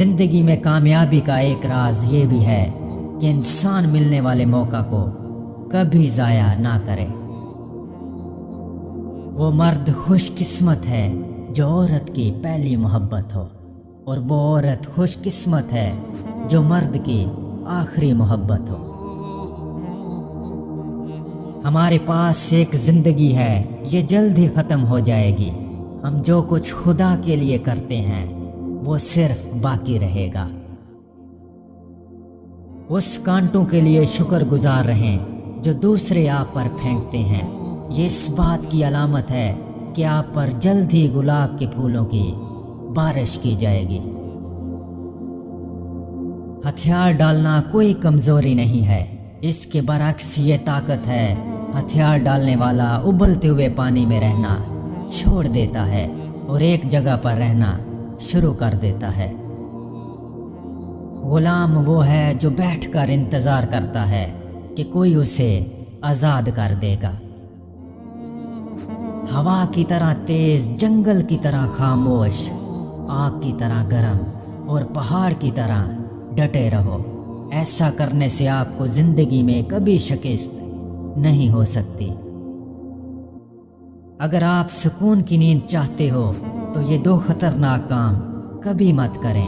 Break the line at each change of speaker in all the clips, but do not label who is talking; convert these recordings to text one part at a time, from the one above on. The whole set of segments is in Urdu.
زندگی میں کامیابی کا ایک راز یہ بھی ہے کہ انسان ملنے والے موقع کو کبھی ضائع نہ کرے۔ وہ مرد خوش قسمت ہے جو عورت کی پہلی محبت ہو، اور وہ عورت خوش قسمت ہے جو مرد کی آخری محبت ہو۔ ہمارے پاس ایک زندگی ہے، یہ جلد ہی ختم ہو جائے گی۔ ہم جو کچھ خدا کے لیے کرتے ہیں وہ صرف باقی رہے گا۔ اس کانٹوں کے لیے شکر گزار رہیں جو دوسرے آپ پر پھینکتے ہیں۔ یہ اس بات کی علامت ہے کہ آپ پر جلد ہی گلاب کے پھولوں کی بارش کی جائے گی۔ ہتھیار ڈالنا کوئی کمزوری نہیں ہے، اس کے برعکس یہ طاقت ہے۔ ہتھیار ڈالنے والا ابلتے ہوئے پانی میں رہنا چھوڑ دیتا ہے اور ایک جگہ پر رہنا شروع کر دیتا ہے۔ غلام وہ ہے جو بیٹھ کر انتظار کرتا ہے کہ کوئی اسے آزاد کر دے گا۔ ہوا کی طرح تیز، جنگل کی طرح خاموش، آگ کی طرح گرم اور پہاڑ کی طرح ڈٹے رہو۔ ایسا کرنے سے آپ کو زندگی میں کبھی شکست نہیں ہو سکتی۔ اگر آپ سکون کی نیند چاہتے ہو تو یہ دو خطرناک کام کبھی مت کریں۔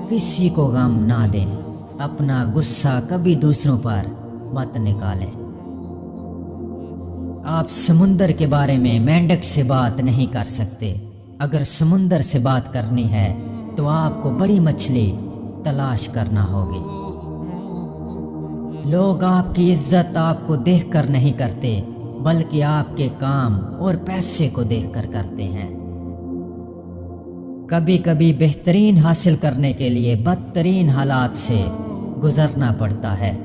کسی کو غم نہ دیں، اپنا غصہ کبھی دوسروں پر مت نکالیں۔ آپ سمندر کے بارے میں مینڈک سے بات نہیں کر سکتے۔ اگر سمندر سے بات کرنی ہے تو آپ کو بڑی مچھلی تلاش کرنا ہوگی۔ لوگ آپ کی عزت آپ کو دیکھ کر نہیں کرتے، بلکہ آپ کے کام اور پیسے کو دیکھ کر کرتے ہیں۔ کبھی کبھی بہترین حاصل کرنے کے لیے بدترین حالات سے گزرنا پڑتا ہے۔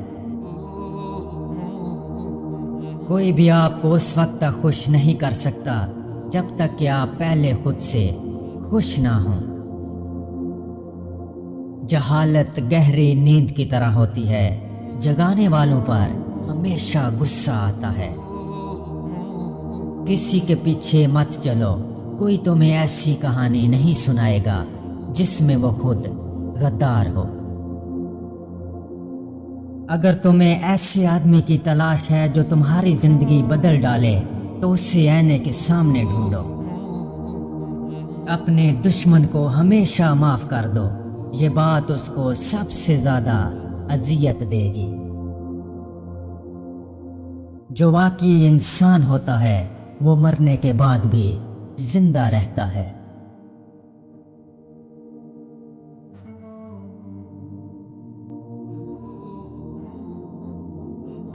کوئی بھی آپ کو اس وقت تک خوش نہیں کر سکتا جب تک کہ آپ پہلے خود سے خوش نہ ہوں۔ جہالت گہری نیند کی طرح ہوتی ہے، جگانے والوں پر ہمیشہ غصہ آتا ہے۔ کسی کے پیچھے مت چلو، کوئی تمہیں ایسی کہانی نہیں سنائے گا جس میں وہ خود غدار ہو۔ اگر تمہیں ایسے آدمی کی تلاش ہے جو تمہاری زندگی بدل ڈالے تو اسے آئینے کے سامنے ڈھونڈو۔ اپنے دشمن کو ہمیشہ معاف کر دو، یہ بات اس کو سب سے زیادہ اذیت دے گی۔ جو واقعی انسان ہوتا ہے وہ مرنے کے بعد بھی زندہ رہتا ہے۔